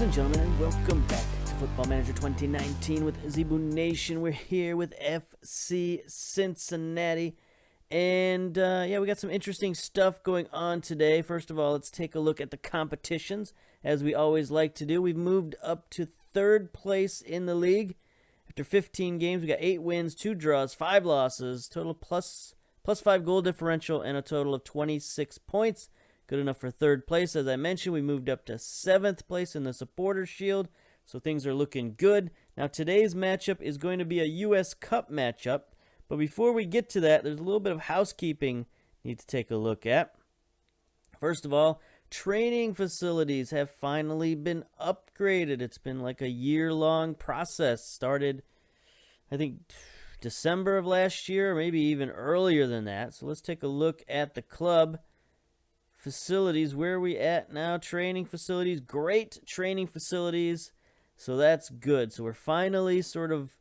and gentlemen, and welcome back to Football Manager 2019 with Zebu Nation. We're here with FC Cincinnati, and we got some interesting stuff going on today. First of all, let's take a look at the competitions, as we always like to do. We've moved up to third place in the league. After 15 games, we got 8 wins, 2 draws, 5 losses, total plus 5 goal differential, and a total of 26 points. Good enough for third place. As I mentioned, we moved up to 7th place in the Supporters' Shield, so things are looking good. Now, today's matchup is going to be a U.S. Cup matchup, but before we get to that, there's a little bit of housekeeping we need to take a look at. First of all, training facilities have finally been upgraded. It's been like a year-long process. Started, I think, December of last year, or maybe even earlier than that. So let's take a look at the club facilities. Where are we at now? Training facilities. Great training facilities. So that's good. So we're finally sort of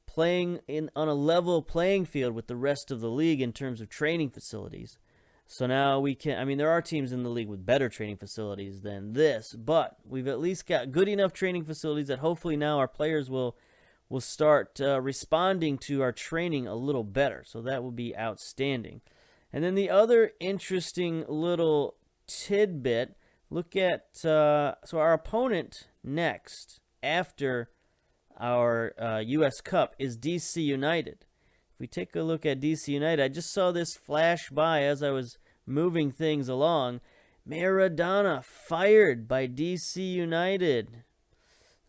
playing on a level playing field with the rest of the league in terms of training facilities. So now we can, there are teams in the league with better training facilities than this, but we've at least got good enough training facilities that hopefully now our players will start responding to our training a little better. So that will be outstanding. And then the other interesting little tidbit, look at, so our opponent next after our U.S. Cup is DC United. If we take a look at DC United, I just saw this flash by as I was moving things along. Maradona fired by DC United.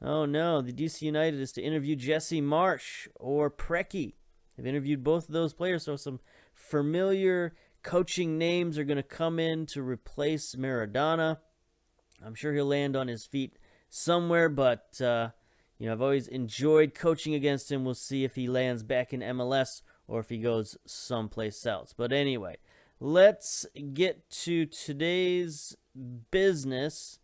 Oh no, the DC United is to interview Jesse Marsch or Preki. They've interviewed both of those players, so some familiar coaching names are going to come in to replace Maradona. I'm sure he'll land on his feet somewhere, but I've always enjoyed coaching against him. We'll see if he lands back in MLS or if he goes someplace else. But anyway, let's get to today's business.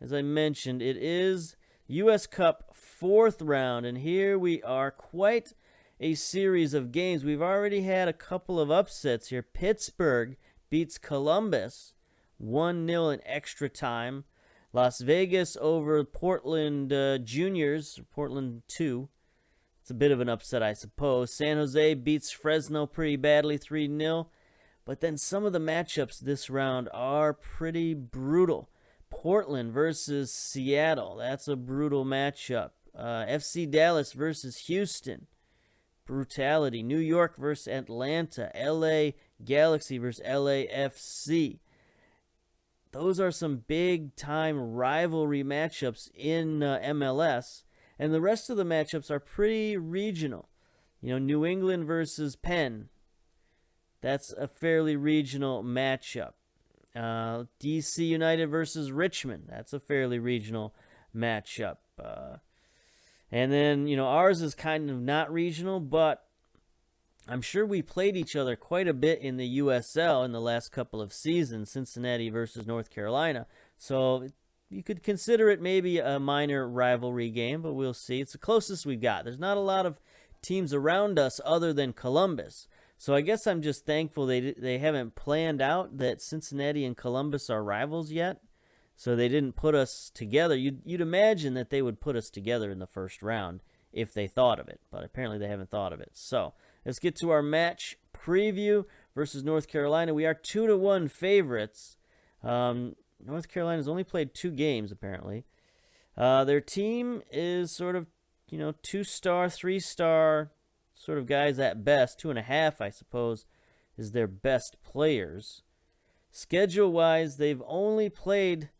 As I mentioned, it is U.S. Cup 4th round, and here we are, quite a series of games. We've already had a couple of upsets here. Pittsburgh beats Columbus 1-0 in extra time. Las Vegas over Portland Juniors, Portland 2. It's a bit of an upset, I suppose. San Jose beats Fresno pretty badly, 3-0. But then some of the matchups this round are pretty brutal. Portland versus Seattle. That's a brutal matchup. FC Dallas versus Houston. Brutality. New York versus Atlanta. LA Galaxy versus LAFC. Those are some big-time rivalry matchups in MLS. And the rest of the matchups are pretty regional. New England versus Penn. That's a fairly regional matchup. DC United versus Richmond. That's a fairly regional matchup. And then, ours is kind of not regional, but I'm sure we played each other quite a bit in the USL in the last couple of seasons, Cincinnati versus North Carolina. So you could consider it maybe a minor rivalry game, but we'll see. It's the closest we've got. There's not a lot of teams around us other than Columbus. So I guess I'm just thankful they haven't planned out that Cincinnati and Columbus are rivals yet. So they didn't put us together. You'd imagine that they would put us together in the first round if they thought of it, but apparently they haven't thought of it. So let's get to our match preview versus North Carolina. We are 2-1 favorites. North Carolina's only played 2 games, apparently. Their team is sort of, 2-star, 3-star sort of guys at best. 2.5, I suppose, is their best players. Schedule-wise, they've only played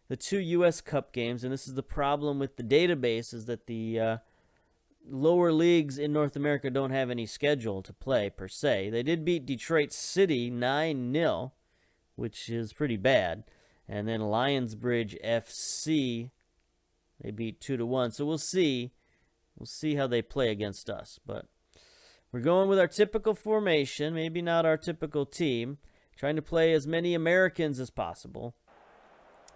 the 2 U.S. Cup games, and this is the problem with the database, is that the lower leagues in North America don't have any schedule to play, per se. They did beat Detroit City 9-0, which is pretty bad. And then Lionsbridge FC, they beat 2-1. So we'll see. We'll see how they play against us. But we're going with our typical formation, maybe not our typical team. Trying to play as many Americans as possible.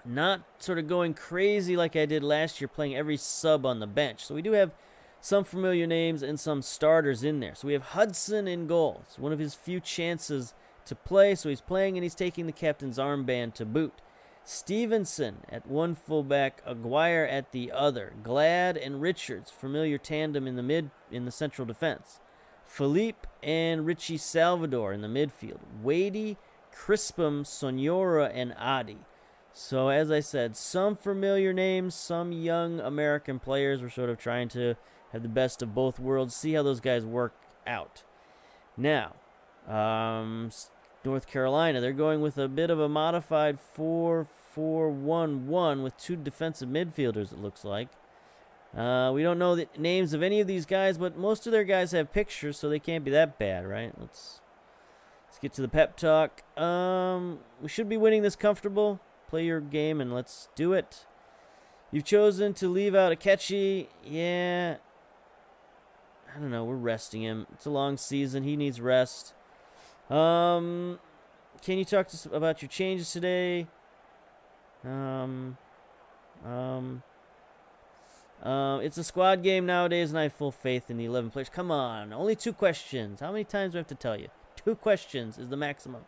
Not sort of going crazy like I did last year, playing every sub on the bench. So we do have some familiar names and some starters in there. So we have Hudson in goal. It's one of his few chances to play. So he's playing and he's taking the captain's armband to boot. Stevenson at one fullback, Aguirre at the other. Glad and Richards, familiar tandem in the central defense. Philippe and Richie Salvador in the midfield. Wadey, Crispum, Sonora, and Adi. So, as I said, some familiar names, some young American players. We're sort of trying to have the best of both worlds, see how those guys work out. Now, North Carolina, they're going with a bit of a modified 4-4-1-1 with two defensive midfielders, it looks like. We don't know the names of any of these guys, but most of their guys have pictures, so they can't be that bad, right? Let's get to the pep talk. We should be winning this comfortable. Play your game and let's do it. You've chosen to leave out Akechi. Yeah. I don't know. We're resting him. It's a long season. He needs rest. Can you talk to us about your changes today? It's a squad game nowadays, and I have full faith in the 11 players. Come on. Only 2 questions. How many times do I have to tell you? 2 questions is the maximum.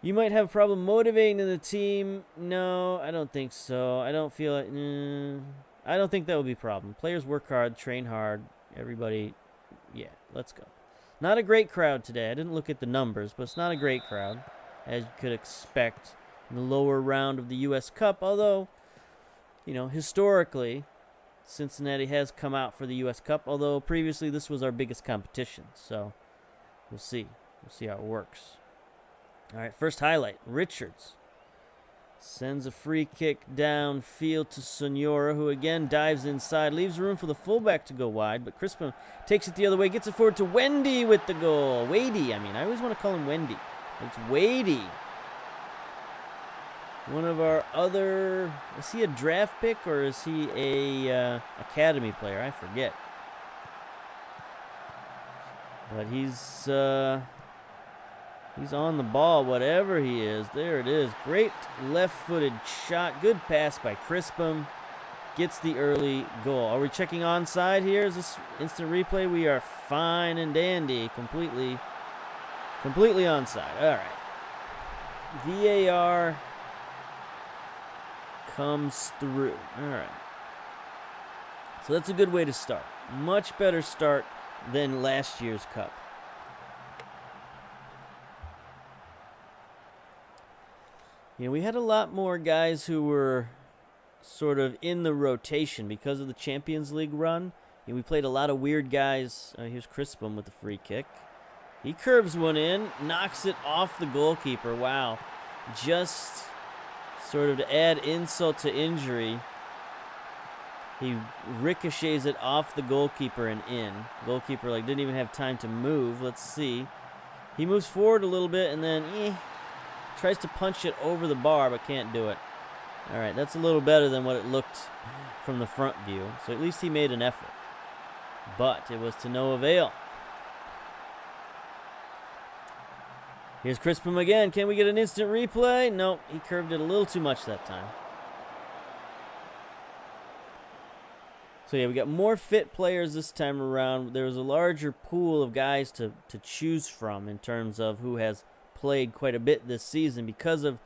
You might have a problem motivating the team. No, I don't think so. I don't feel like... I don't think that would be a problem. Players work hard, train hard. Everybody... Yeah, let's go. Not a great crowd today. I didn't look at the numbers, but it's not a great crowd, as you could expect in the lower round of the U.S. Cup. Although, you know, historically, Cincinnati has come out for the U.S. Cup, although previously this was our biggest competition. So, we'll see. We'll see how it works. All right, first highlight. Richards sends a free kick downfield to Sonora, who again dives inside, leaves room for the fullback to go wide, but Crispin takes it the other way, gets it forward to Wendy with the goal. Wadey, I always want to call him Wendy. It's Wadey. One of our other... Is he a draft pick or is he a academy player? I forget. But he's on the ball, whatever he is. There it is. Great left-footed shot. Good pass by Crispum. Gets the early goal. Are we checking onside here? Is this instant replay? We are fine and dandy. Completely onside. All right. VAR comes through. All right. So that's a good way to start. Much better start than last year's Cup. You know, we had a lot more guys who were sort of in the rotation because of the Champions League run. You know, we played a lot of weird guys. Here's Crispum with the free kick. He curves one in, knocks it off the goalkeeper. Wow. Just sort of to add insult to injury, he ricochets it off the goalkeeper and in. Goalkeeper didn't even have time to move. Let's see. He moves forward a little bit and then tries to punch it over the bar, but can't do it. All right, that's a little better than what it looked from the front view. So at least he made an effort. But it was to no avail. Here's Crispum again. Can we get an instant replay? Nope, he curved it a little too much that time. So yeah, we got more fit players this time around. There was a larger pool of guys to choose from in terms of who has played quite a bit this season because of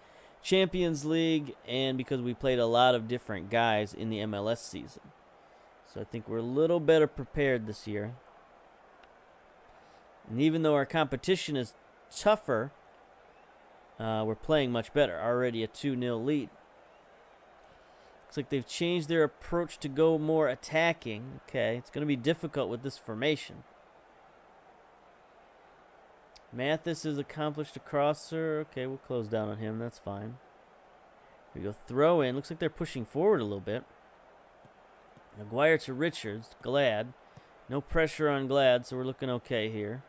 Champions League and because we played a lot of different guys in the MLS season. So I think we're a little better prepared this year. And even though our competition is tougher, we're playing much better. Already a 2-0 lead. Looks like they've changed their approach to go more attacking. Okay, it's going to be difficult with this formation. Mathis has accomplished a crosser. Okay, we'll close down on him. That's fine. Here we go. Throw in. Looks like they're pushing forward a little bit. Aguirre to Richards. Glad. No pressure on Glad, so we're looking okay here.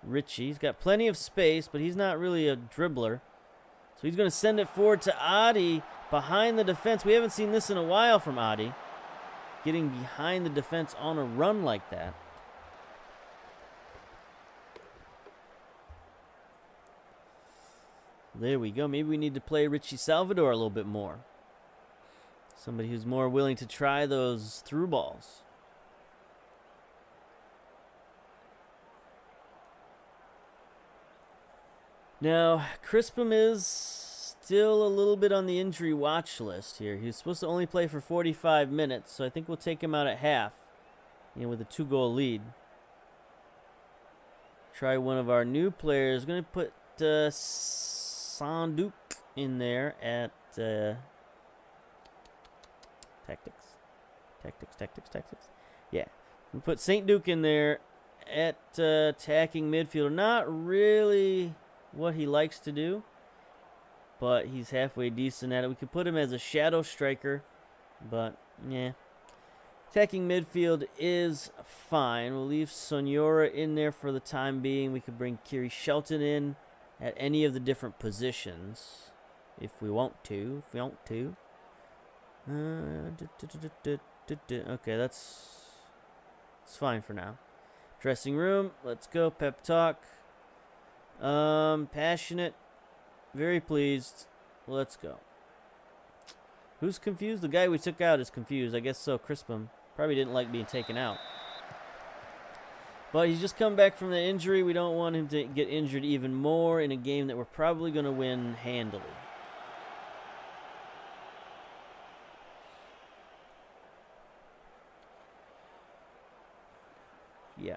Richie. He's got plenty of space, but he's not really a dribbler. So he's going to send it forward to Adi behind the defense. We haven't seen this in a while from Adi. Getting behind the defense on a run like that. There we go. Maybe we need to play Richie Salvador a little bit more. Somebody who's more willing to try those through balls. Now, Crispum is still a little bit on the injury watch list here. He was supposed to only play for 45 minutes, so I think we'll take him out at half, with a 2-goal lead. Try one of our new players. Going to put Sanduc in there at tactics. Yeah, we put Saint Duke in there at attacking midfielder. Not really what he likes to do, but he's halfway decent at it. We could put him as a shadow striker, but yeah. Attacking midfield is fine. We'll leave Sonora in there for the time being. We could bring Kiri Shelton in at any of the different positions if we want to. Okay, that's fine for now. Dressing room, let's go. Pep talk. Passionate. Very pleased. Let's go. Who's confused? The guy we took out is confused. I guess so. Crispum probably didn't like being taken out. But he's just come back from the injury. We don't want him to get injured even more in a game that we're probably going to win handily. Yeah.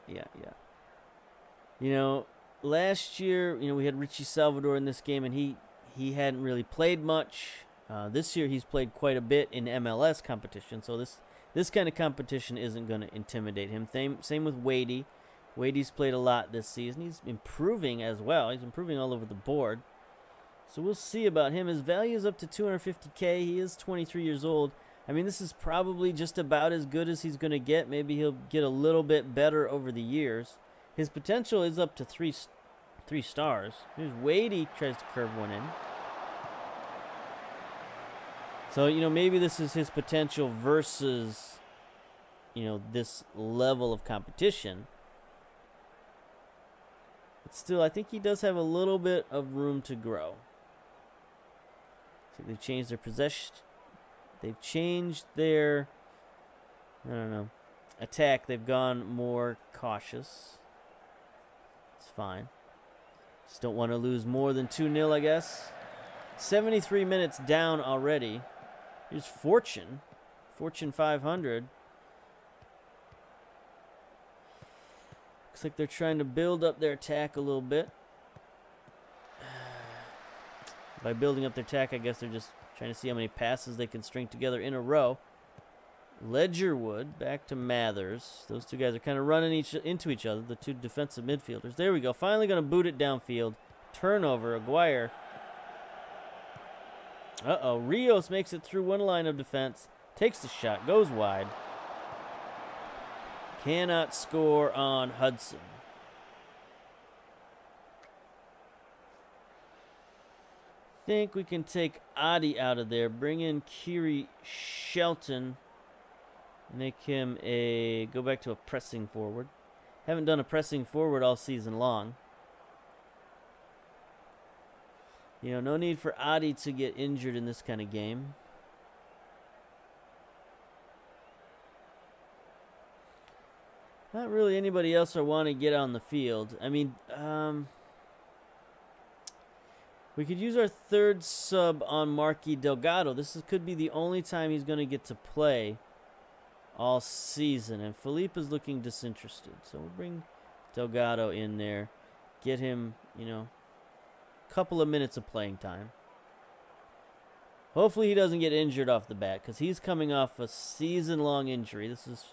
Last year, we had Richie Salvador in this game, and he hadn't really played much. This year, he's played quite a bit in MLS competition, so this kind of competition isn't going to intimidate him. Same with Wadey. Wadey's played a lot this season. He's improving as well. He's improving all over the board. So we'll see about him. His value is up to $250K. He is 23 years old. I mean, this is probably just about as good as he's going to get. Maybe he'll get a little bit better over the years. His potential is up to three stars. Here's Wadey, tries to curve one in. So, maybe this is his potential versus, this level of competition. But still, I think he does have a little bit of room to grow. So they've changed their possession. They've changed their, attack. They've gone more cautious. It's fine. Just don't want to lose more than 2-0, I guess. 73 minutes down already. Here's Fortune. Fortune 500. Looks like they're trying to build up their attack a little bit. By building up their attack, I guess they're just trying to see how many passes they can string together in a row. Ledgerwood back to Mathers. Those two guys are kind of running into each other, the two defensive midfielders. There we go. Finally going to boot it downfield. Turnover. Aguirre. Uh-oh. Rios makes it through one line of defense. Takes the shot. Goes wide. Cannot score on Hudson. Think we can take Adi out of there. Bring in Kiri Shelton. Make him go back to a pressing forward. Haven't done a pressing forward all season long. No need for Adi to get injured in this kind of game. Not really anybody else I want to get on the field. I mean, we could use our third sub on Marky Delgado. This could be the only time he's going to get to play all season. And Felipe is looking disinterested. So we'll bring Delgado in there. Get him, a couple of minutes of playing time. Hopefully he doesn't get injured off the bat, because he's coming off a season-long injury. This is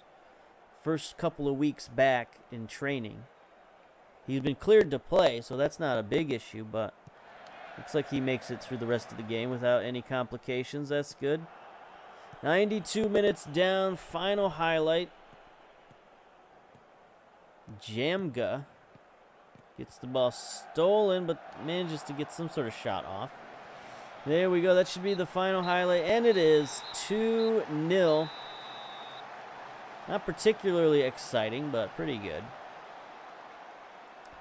first couple of weeks back in training. He's been cleared to play, so that's not a big issue, but looks like he makes it through the rest of the game without any complications. That's good. 92 minutes down. Final highlight. Jamga gets the ball stolen, but manages to get some sort of shot off. There we go. That should be the final highlight, and it is 2-0. Not particularly exciting, but pretty good.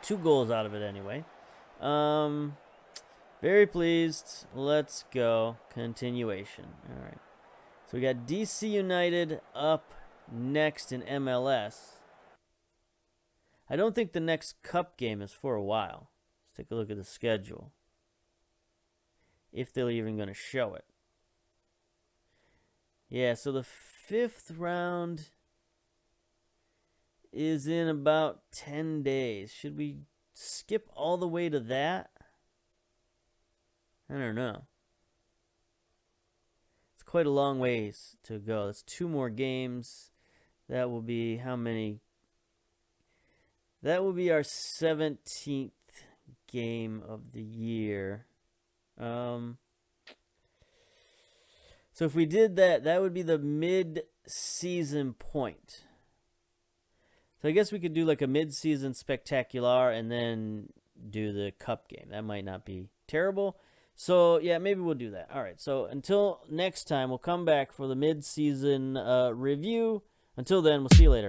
2 goals out of it anyway. Very pleased. Let's go. Continuation. All right. So we got DC United up next in MLS. I don't think the next cup game is for a while. Let's take a look at the schedule. if they're even going to show it. Yeah, so the 5th round is in about 10 days. Should we skip all the way to that? I don't know. It's quite a long ways to go. That's 2 more games. That will be how many? That will be our 17th game of the year. So if we did that, that would be the mid-season point. So I guess we could do like a mid-season spectacular and then do the cup game. That might not be terrible. So yeah, maybe we'll do that. All right. So until next time, we'll come back for the mid-season review. Until then, we'll see you later.